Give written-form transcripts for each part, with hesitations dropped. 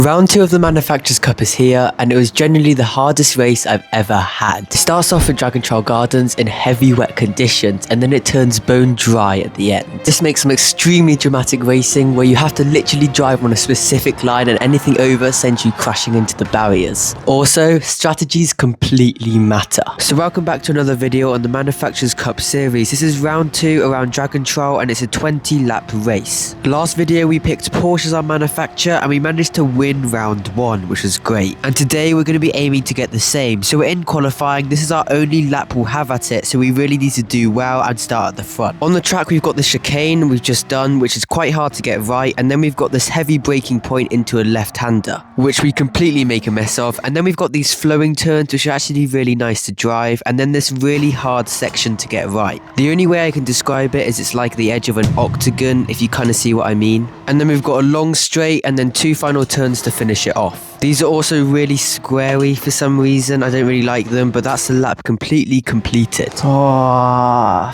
Round 2 of the Manufacturers Cup is here, and it was genuinely the hardest race I've ever had. It starts off in Dragon Trail Gardens in heavy wet conditions, and then it turns bone dry at the end. This makes some extremely dramatic racing where you have to literally drive on a specific line and anything over sends you crashing into the barriers. Also, strategies completely matter. So welcome back to another video on the Manufacturers Cup series. This is round 2 around Dragon Trail, and it's a 20-lap race. Last video we picked Porsche as our manufacturer, and we managed to win round 1, which was great. And today we're going to be aiming to get the same. So we're in qualifying. This is our only lap we'll have at it, so we really need to do well and start at the front. On the track we've got the chicane we've just done, which is quite hard to get right, and then we've got this heavy braking point into a left-hander, which we completely make a mess of, and then we've got these flowing turns which are actually really nice to drive, and then this really hard section to get right. The only way I can describe it is it's like the edge of an octagon, if you kind of see what I mean. And then we've got a long straight and then 2 final turns to finish it off. These are also really squarey for some reason. I don't really like them, but that's the lap completely completed. Oh,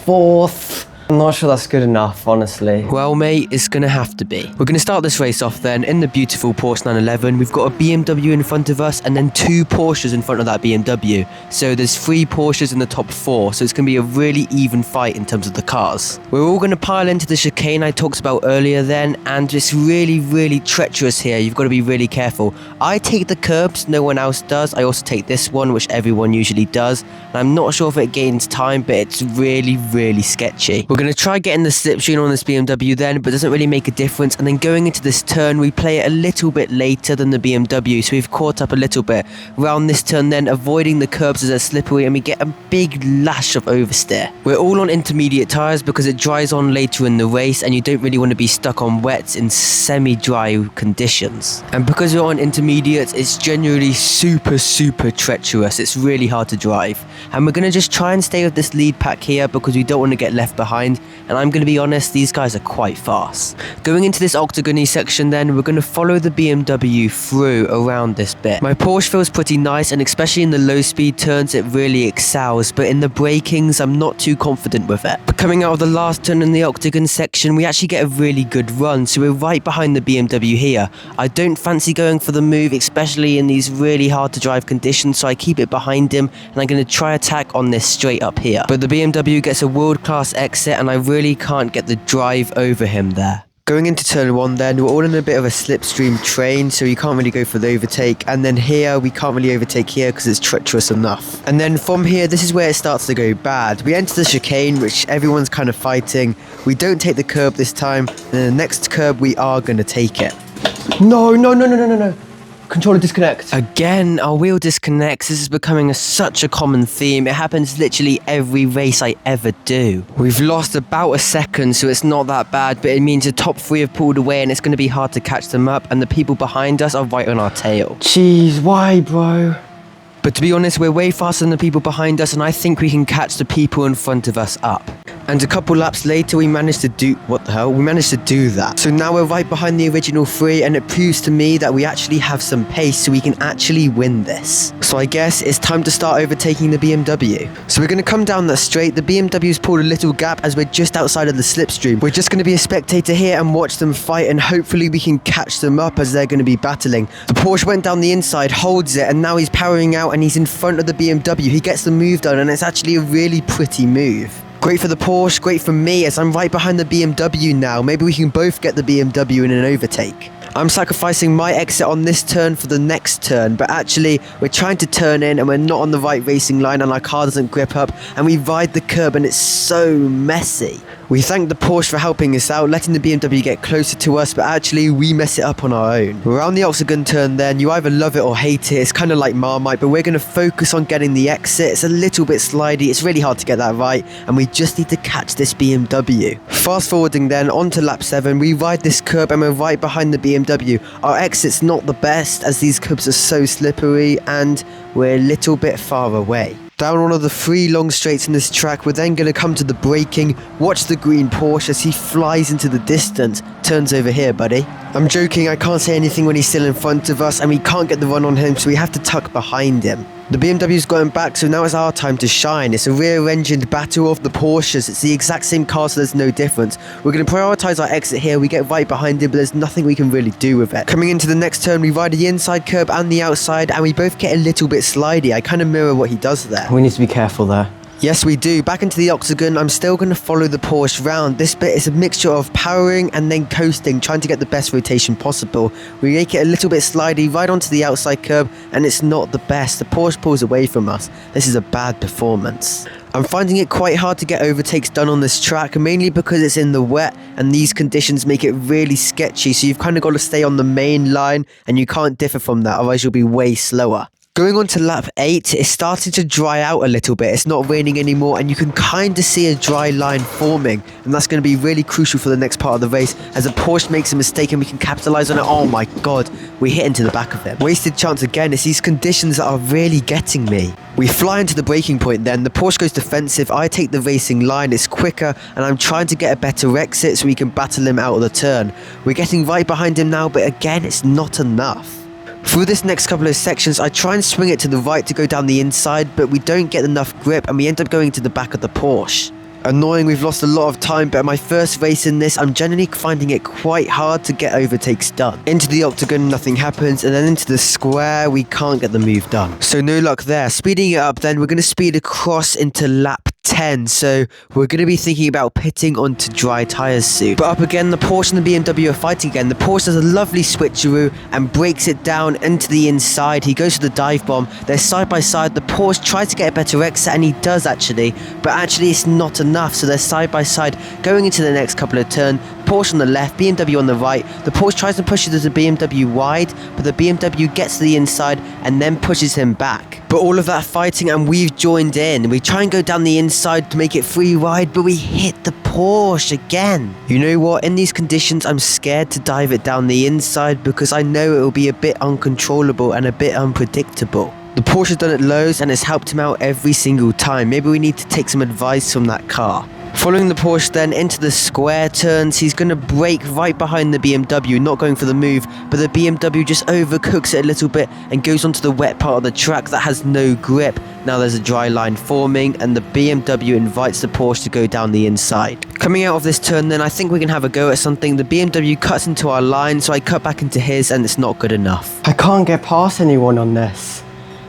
4th. I'm not sure that's good enough, honestly. Well, mate, it's gonna have to be. We're gonna start this race off then in the beautiful Porsche 911. We've got a BMW in front of us and then 2 Porsches in front of that BMW. So there's 3 Porsches in the top 4, so it's gonna be a really even fight in terms of the cars. We're all gonna pile into the chicane I talked about earlier then, and it's really treacherous here. You've got to be really careful. I take the curbs, no one else does. I also take this one, which everyone usually does. And I'm not sure if it gains time, but it's really sketchy. We're going to try getting the slipstream on this BMW then, but it doesn't really make a difference. And then going into this turn, we play it a little bit later than the BMW, so we've caught up a little bit. Around this turn then, avoiding the curbs as they're slippery, and we get a big lash of oversteer. We're all on intermediate tyres because it dries on later in the race, and you don't really want to be stuck on wets in semi-dry conditions. And because we're on intermediates, it's generally super treacherous. It's really hard to drive. And we're going to just try and stay with this lead pack here because we don't want to get left behind. And I'm going to be honest, these guys are quite fast. Going into this octagon-y section then, we're going to follow the BMW through around this bit. My Porsche feels pretty nice, and especially in the low speed turns it really excels, but in the brakings I'm not too confident with it. But coming out of the last turn in the octagon section, we actually get a really good run, so we're right behind the BMW here. I don't fancy going for the move, especially in these really hard to drive conditions, so I keep it behind him, and I'm going to try attack on this straight up here. But the BMW gets a world-class exit, and I really can't get the drive over him there. Going into turn 1 then, we're all in a bit of a slipstream train, so you can't really go for the overtake, and then here we can't really overtake here because it's treacherous enough. And then from here, this is where it starts to go bad. We enter the chicane, which everyone's kind of fighting. We don't take the curb this time, and then the next curb we are going to take it. No. Controller disconnect. Again, our wheel disconnects. This is becoming such a common theme. It happens literally every race I ever do. We've lost about a second, so it's not that bad, but it means the top 3 have pulled away and it's going to be hard to catch them up, and the people behind us are right on our tail. Jeez, why, bro? But to be honest, we're way faster than the people behind us, and I think we can catch the people in front of us up. And a couple laps later, we managed to do... What the hell? We managed to do that. So now we're right behind the original 3, and it proves to me that we actually have some pace, so we can actually win this. So I guess it's time to start overtaking the BMW. So we're going to come down that straight. The BMW's pulled a little gap as we're just outside of the slipstream. We're just going to be a spectator here and watch them fight, and hopefully we can catch them up as they're going to be battling. The Porsche went down the inside, holds it, and now he's powering out, and he's in front of the BMW. He gets the move done, and it's actually a really pretty move. Great for the Porsche, great for me, as I'm right behind the BMW now. Maybe we can both get the BMW in an overtake. I'm sacrificing my exit on this turn for the next turn, but actually we're trying to turn in and we're not on the right racing line, and our car doesn't grip up, and we ride the curb and it's so messy. We thank the Porsche for helping us out, letting the BMW get closer to us, but actually we mess it up on our own. We're on the octagon turn then. You either love it or hate it. It's kind of like Marmite, but we're going to focus on getting the exit. It's a little bit slidey. It's really hard to get that right, and we just need to catch this BMW. Fast forwarding then, on to lap 7. We ride this curb and we're right behind the BMW. Our exit's not the best as these curbs are so slippery, and we're a little bit far away. Down one of the 3 long straights in this track, we're then going to come to the braking. Watch the green Porsche as he flies into the distance. Turns over here, buddy. I'm joking, I can't say anything when he's still in front of us, and we can't get the run on him, so we have to tuck behind him. The BMW's got him back, so now it's our time to shine. It's a rear-engined battle of the Porsches. It's the exact same car, so there's no difference. We're going to prioritise our exit here. We get right behind him, but there's nothing we can really do with it. Coming into the next turn, we ride the inside curb and the outside, and we both get a little bit slidey. I kind of mirror what he does there. We need to be careful there. Yes, we do. Back into the octagon, I'm still going to follow the Porsche round. This bit is a mixture of powering and then coasting, trying to get the best rotation possible. We make it a little bit slidey, right onto the outside curb, and it's not the best. The Porsche pulls away from us. This is a bad performance. I'm finding it quite hard to get overtakes done on this track, mainly because it's in the wet, and these conditions make it really sketchy, so you've kind of got to stay on the main line, and you can't differ from that, otherwise you'll be way slower. Going on to lap 8, it's starting to dry out a little bit. It's not raining anymore, and you can kind of see a dry line forming, and that's going to be really crucial for the next part of the race, as a Porsche makes a mistake and we can capitalize on it. Oh my god, we hit into the back of him. Wasted chance again. It's these conditions that are really getting me. We fly into the braking point then. The Porsche goes defensive. I take the racing line. It's quicker, and I'm trying to get a better exit so we can battle him out of the turn. We're getting right behind him now, but again, it's not enough. Through this next couple of sections, I try and swing it to the right to go down the inside, but we don't get enough grip and we end up going to the back of the Porsche. Annoying, we've lost a lot of time, but at my first race in this, I'm generally finding it quite hard to get overtakes done. Into the octagon, nothing happens, and then into the square, we can't get the move done. So no luck there. Speeding it up then, we're going to speed across into lap 10, so we're going to be thinking about pitting onto dry tyres soon. But up again, the Porsche and the BMW are fighting again. The Porsche does a lovely switcheroo and breaks it down into the inside. He goes for the dive bomb. They're side by side. The Porsche tries to get a better exit, and he does actually, but actually it's not enough, so they're side by side going into the next couple of turns. Porsche on the left, BMW on the right. The Porsche tries to push it as a BMW wide, but the BMW gets to the inside and then pushes him back. But all of that fighting, and we've joined in. We try and go down the inside to make it free wide, but we hit the Porsche again. You know what? In these conditions, I'm scared to dive it down the inside because I know it will be a bit uncontrollable and a bit unpredictable. The Porsche has done it loads and it's helped him out every single time. Maybe we need to take some advice from that car. Following the Porsche then into the square turns, he's going to brake right behind the BMW, not going for the move, but the BMW just overcooks it a little bit and goes onto the wet part of the track that has no grip. Now there's a dry line forming and the BMW invites the Porsche to go down the inside. Coming out of this turn then, I think we can have a go at something. The BMW cuts into our line, so I cut back into his and it's not good enough. I can't get past anyone on this.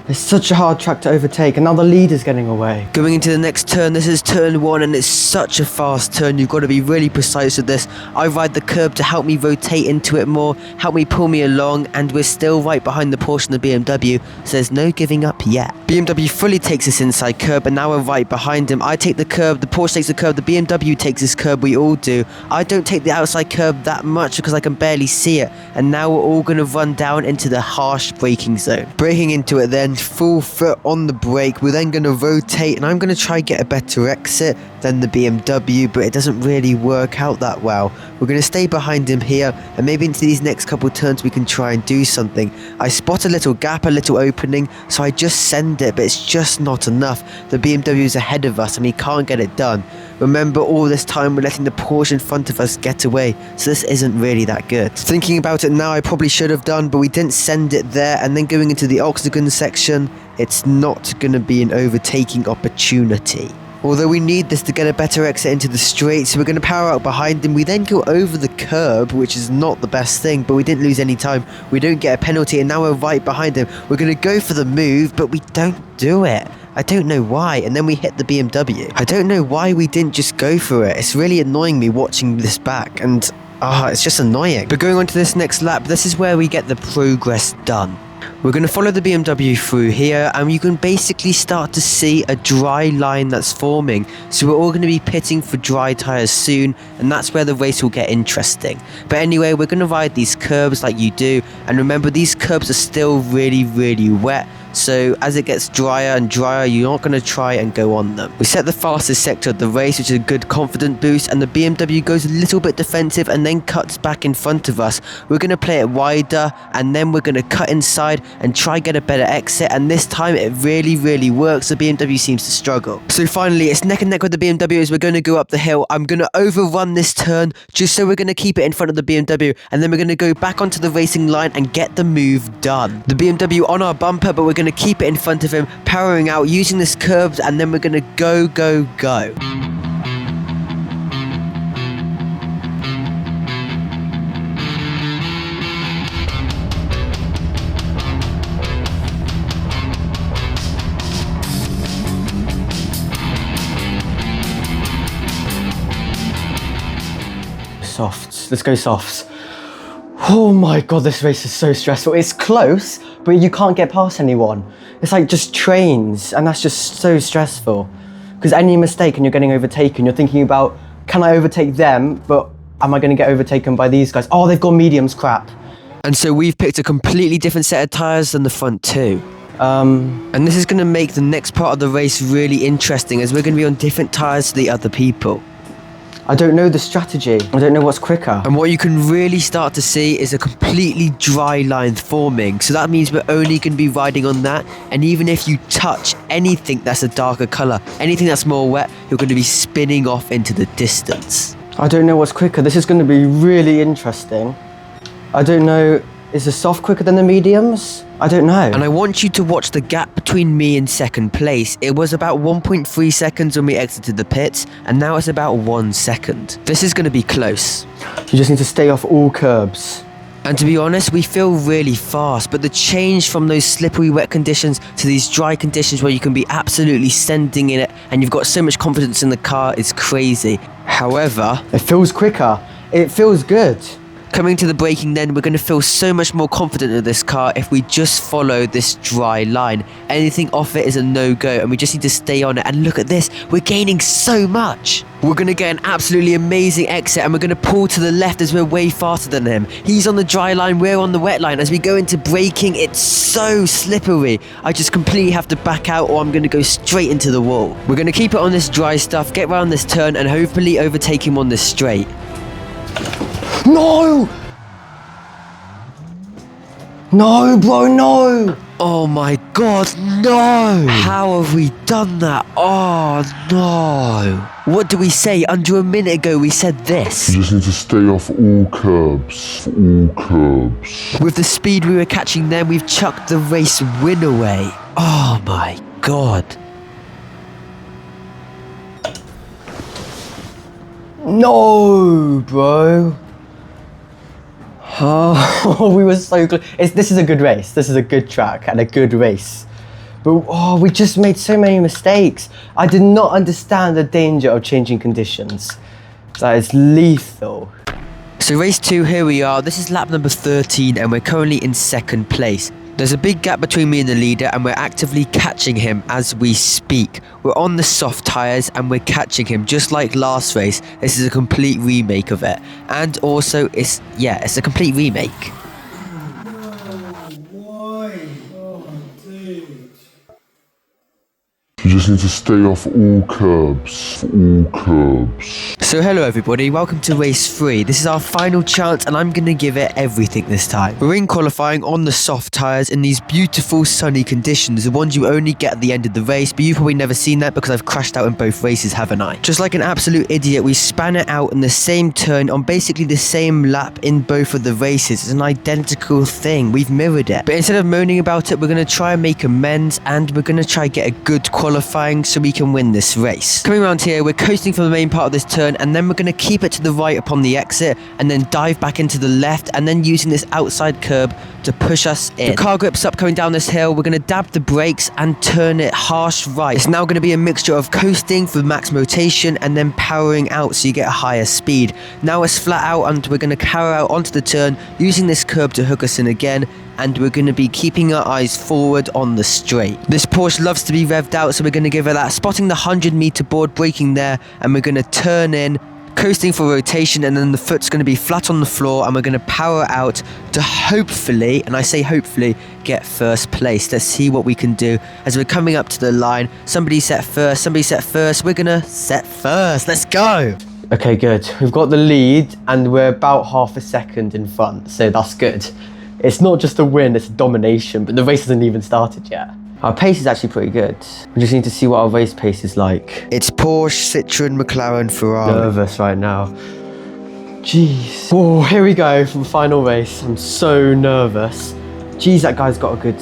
It's such a hard track to overtake, and now the leader's getting away. Going into the next turn, this is turn 1, and it's such a fast turn. You've got to be really precise with this. I ride the curb to help me rotate into it more, help me pull me along, and we're still right behind the Porsche and the BMW, so there's no giving up yet. BMW fully takes this inside curb, and now we're right behind him. I take the curb, the Porsche takes the curb, the BMW takes this curb, we all do. I don't take the outside curb that much because I can barely see it, and now we're all going to run down into the harsh braking zone. Braking into it then, full foot on the brake. We're then going to rotate, and I'm going to try and get a better exit than the BMW, but it doesn't really work out that well. We're going to stay behind him here, and maybe into these next couple turns we can try and do something. I spot a little gap, a little opening, so I just send it, but it's just not enough. The BMW is ahead of us and he can't get it done. Remember, all this time we're letting the Porsche in front of us get away, so this isn't really that good. Thinking about it now, I probably should have done, but we didn't send it there, and then going into the octagon section, it's not going to be an overtaking opportunity. Although we need this to get a better exit into the straight, so we're going to power out behind him. We then go over the curb, which is not the best thing, but we didn't lose any time. We don't get a penalty, and now we're right behind him. We're going to go for the move, but we don't do it. I don't know why, and then we hit the BMW. I don't know why we didn't just go for it. It's really annoying me watching this back, and it's just annoying. But going on to this next lap, this is where we get the progress done. We're going to follow the BMW through here, and you can basically start to see a dry line that's forming. So we're all going to be pitting for dry tyres soon, and that's where the race will get interesting. But anyway, we're going to ride these curbs like you do, and remember, these curbs are still really, really wet. So as it gets drier and drier, you're not going to try and go on them. We set the fastest sector of the race, which is a good confident boost, and the BMW goes a little bit defensive and then cuts back in front of us. We're going to play it wider, and then we're going to cut inside and try get a better exit, and this time it really, really works. The BMW seems to struggle. So finally, it's neck and neck with the BMW as we're going to go up the hill. I'm going to overrun this turn just so we're going to keep it in front of the BMW, and then we're going to go back onto the racing line and get the move done. The BMW on our bumper, but we're going going to keep it in front of him, powering out, using this curb, and then we're going to go, go, go. Softs. Let's go softs. Oh my god, this race is so stressful. It's close, but you can't get past anyone. It's like just trains, and that's just so stressful. Because any mistake and you're getting overtaken, you're thinking about, can I overtake them, but am I going to get overtaken by these guys? Oh, they've got mediums, crap. And so we've picked a completely different set of tyres than the front two. And this is going to make the next part of the race really interesting, as we're going to be on different tyres to the other people. I don't know the strategy. I don't know what's quicker. And what you can really start to see is a completely dry line forming. So that means we're only going to be riding on that. And even if you touch anything that's a darker colour, anything that's more wet, you're going to be spinning off into the distance. I don't know what's quicker. This is going to be really interesting. I don't know. Is the soft quicker than the mediums? I don't know. And I want you to watch the gap between me and second place. It was about 1.3 seconds when we exited the pits, and now it's about 1 second. This is going to be close. You just need to stay off all curbs. And to be honest, we feel really fast, but the change from those slippery wet conditions to these dry conditions where you can be absolutely sending in it and you've got so much confidence in the car is crazy. However, it feels quicker. It feels good. Coming to the braking then, we're going to feel so much more confident in this car if we just follow this dry line. Anything off it is a no-go, and we just need to stay on it. And look at this, we're gaining so much. We're going to get an absolutely amazing exit, and we're going to pull to the left as we're way faster than him. He's on the dry line, we're on the wet line. As we go into braking, it's so slippery. I just completely have to back out, or I'm going to go straight into the wall. We're going to keep it on this dry stuff, get around this turn, and hopefully overtake him on this straight. No! No, bro, no! Oh my god, no! How have we done that? Oh no! What do we say? Under a minute ago we said this. You just need to stay off all curbs. All curbs. With the speed we were catching then, we've chucked the race win away. Oh my god. No, bro. Oh, we were so close. This is a good race. This is a good track and a good race. But oh, we just made so many mistakes. I did not understand the danger of changing conditions. That is lethal. So race 2, here we are. This is lap number 13 and we're currently in second place. There's a big gap between me and the leader and we're actively catching him as we speak. We're on the soft tyres and we're catching him just like last race. This is a complete remake of it. And also, it's a complete remake. You just need to stay off all curbs. All curbs. So hello everybody, welcome to race 3. This is our final chance and I'm going to give it everything this time. We're in qualifying on the soft tyres in these beautiful sunny conditions, the ones you only get at the end of the race, but you've probably never seen that because I've crashed out in both races, haven't I? Just like an absolute idiot, we span it out in the same turn on basically the same lap in both of the races. It's an identical thing, we've mirrored it. But instead of moaning about it, we're going to try and make amends and we're going to try and get a good qualifying so we can win this race. Coming around here, we're coasting from the main part of this turn and then we're going to keep it to the right upon the exit and then dive back into the left and then using this outside curb to push us in. The car grips up coming down this hill. We're going to dab the brakes and turn it harsh right. It's now going to be a mixture of coasting for max rotation and then powering out so you get a higher speed. Now it's flat out and we're going to carry out onto the turn using this curb to hook us in again, and we're going to be keeping our eyes forward on the straight. This Porsche loves to be revved out, so we're going to give it that, spotting the 100-meter board, braking there, and we're going to turn in, coasting for rotation, and then the foot's going to be flat on the floor, and we're going to power out to hopefully, and I say hopefully, get first place. Let's see what we can do as we're coming up to the line. Somebody set first, we're going to set first. Let's go! Okay, good. We've got the lead and we're about half a second in front, so that's good. It's not just a win, it's a domination, but the race hasn't even started yet. Our pace is actually pretty good. We just need to see what our race pace is like. It's Porsche, Citroen, McLaren, Ferrari. Nervous right now. Jeez. Oh, here we go for the final race. I'm so nervous. Jeez, that guy's got a good...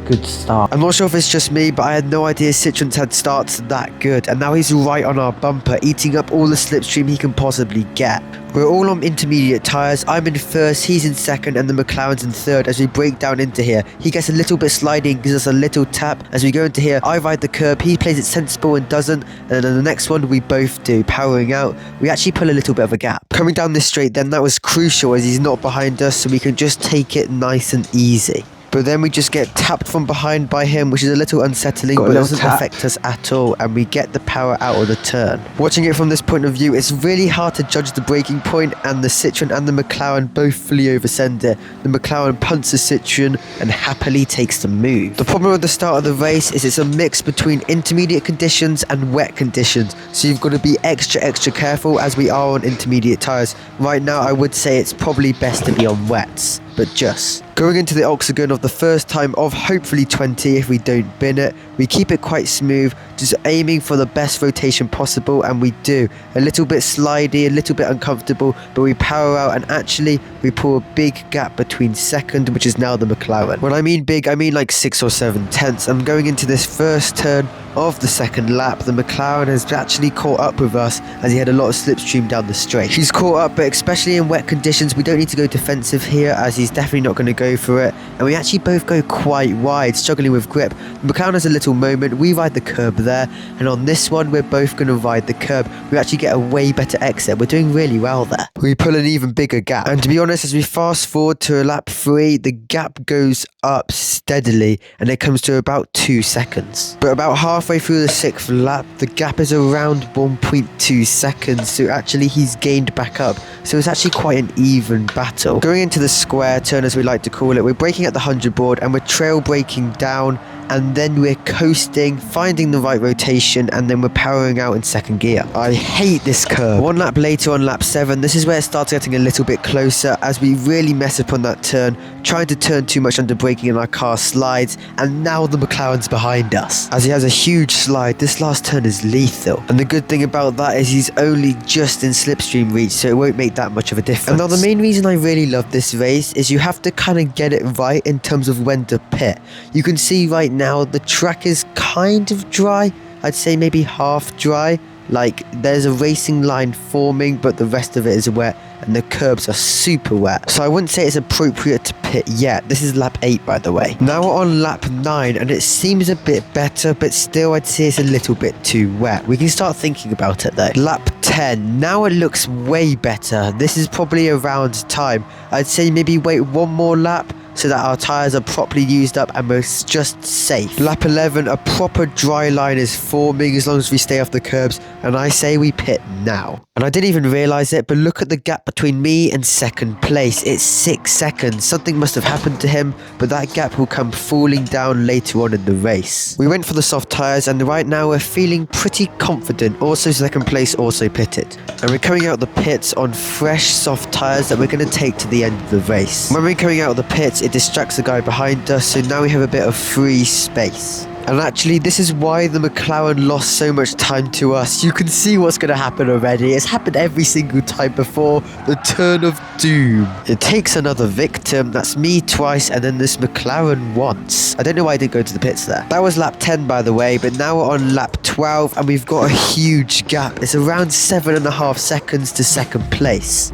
good start. I'm not sure if it's just me, but I had no idea Citroen's had starts that good, and now he's right on our bumper, eating up all the slipstream he can possibly get. We're all on intermediate tyres. I'm in first, he's in second, and the McLaren's in third as we break down into here. He gets a little bit sliding, gives us a little tap. As we go into here, I ride the curb, he plays it sensible and doesn't, and then the next one we both do. Powering out, we actually pull a little bit of a gap. Coming down this straight then, that was crucial as he's not behind us, so we can just take it nice and easy. But then we just get tapped from behind by him, which is a little unsettling, but it doesn't affect us at all, and we get the power out of the turn. Watching it from this point of view, it's really hard to judge the braking point, and the Citroen and the McLaren both fully oversend it. The McLaren punts the Citroen and happily takes the move. The problem with the start of the race is it's a mix between intermediate conditions and wet conditions, so you've got to be extra careful as we are on intermediate tyres. Right now, I would say it's probably best to be on wets, but just. Going into the octagon of the first time of hopefully 20 if we don't bin it, we keep it quite smooth, just aiming for the best rotation possible, and we do. A little bit slidey, a little bit uncomfortable, but we power out and actually we pull a big gap between second, which is now the McLaren. When I mean big, I mean like 6 or 7 tenths. I'm going into this first turn of the second lap. The McLaren has actually caught up with us as he had a lot of slipstream down the straight. He's caught up, but especially in wet conditions, we don't need to go defensive here as he's definitely not going to go for it, and we actually both go quite wide, struggling with grip. The McLaren has a little moment, we ride the curb there, and on this one we're both going to ride the curb. We actually get a way better exit. We're doing really well there. We pull an even bigger gap, and to be honest, as we fast forward to lap 3, the gap goes up steadily and it comes to about 2 seconds. But about halfway through the 6th lap, the gap is around 1.2 seconds, so actually he's gained back up. So it's actually quite an even battle. Going into the square turn, as we like to call it, we're braking at the 100 board and we're trail braking down, and then we're coasting, finding the right rotation, and then we're powering out in second gear. I hate this curve. One lap later on lap 7, this is where it starts getting a little bit closer as we really mess up on that turn, trying to turn too much under braking and our car slides, and now the McLaren's behind us. As he has a huge slide, this last turn is lethal. And the good thing about that is he's only just in slipstream reach, so it won't make that much of a difference. And now the main reason I really love this race is you have to kind of get it right in terms of when to pit. You can see right now the track is kind of dry. I'd say maybe half dry. Like there's a racing line forming, but the rest of it is wet and the curbs are super wet. So I wouldn't say it's appropriate to pit yet. This is lap 8, by the way. Now we're on lap 9 and it seems a bit better, but still I'd say it's a little bit too wet. We can start thinking about it though. Lap 10, now it looks way better. This is probably around time. I'd say maybe wait one more lap so that our tyres are properly used up and we're just safe. Lap 11, a proper dry line is forming as long as we stay off the curbs, and I say we pit now. And I didn't even realise it, but look at the gap between me and second place. It's 6 seconds. Something must have happened to him, but that gap will come falling down later on in the race. We went for the soft tyres, and right now we're feeling pretty confident. Also second place, also pitted. And we're coming out of the pits on fresh soft tyres that we're going to take to the end of the race. When we're coming out of the pits, it distracts the guy behind us, so now we have a bit of free space. And actually, this is why the McLaren lost so much time to us. You can see what's going to happen already. It's happened every single time before. The turn of doom. It takes another victim. That's me twice, and then this McLaren once. I don't know why I didn't go to the pits there. That was lap 10, by the way, but now we're on lap 12, and we've got a huge gap. It's around 7.5 seconds to second place.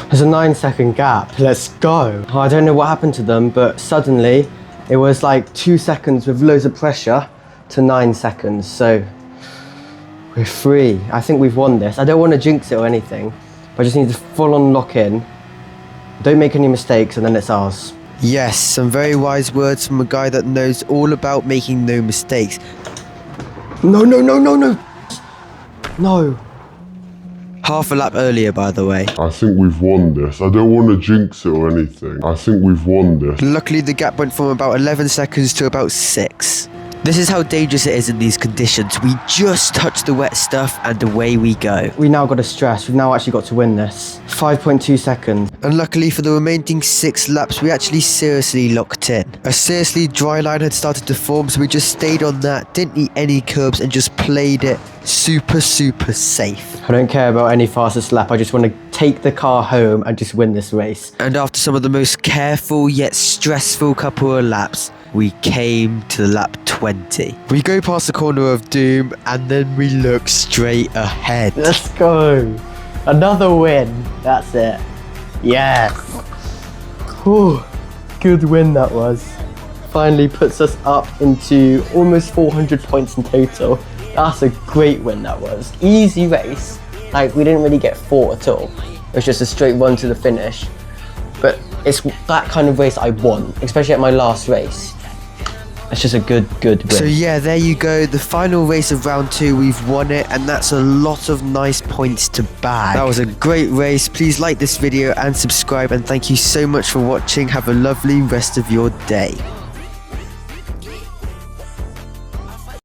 There's a 9-second gap. Let's go. Oh, I don't know what happened to them, but suddenly it was like 2 seconds with loads of pressure to 9 seconds. So we're free. I think we've won this. I don't want to jinx it or anything, but I just need to full on lock in. Don't make any mistakes, and then it's ours. Yes, some very wise words from a guy that knows all about making no mistakes. No. No. Half a lap earlier, by the way. I think we've won this. I don't want to jinx it or anything. I think we've won this. Luckily, the gap went from about 11 seconds to about 6. This is how dangerous it is in these conditions. We just touch the wet stuff and away we go. We now got to stress. We've now actually got to win this. 5.2 seconds. And luckily for the remaining 6 laps, we actually seriously locked in. A seriously dry line had started to form, so we just stayed on that, didn't eat any curbs, and just played it super safe. I don't care about any fastest lap. I just want to take the car home and just win this race. And after some of the most careful yet stressful couple of laps, we came to lap 20. We go past the corner of doom and then we look straight ahead. Let's go. Another win. That's it. Yes. Whew. Good win that was. Finally puts us up into almost 400 points in total. That's a great win that was. Easy race. Like, we didn't really get fought at all. It was just a straight run to the finish. But it's that kind of race I want, especially at my last race. It's just a good win. So yeah, there you go. The final race of round 2, we've won it, and that's a lot of nice points to bag. That was a great race. Please like this video and subscribe, and thank you so much for watching. Have a lovely rest of your day.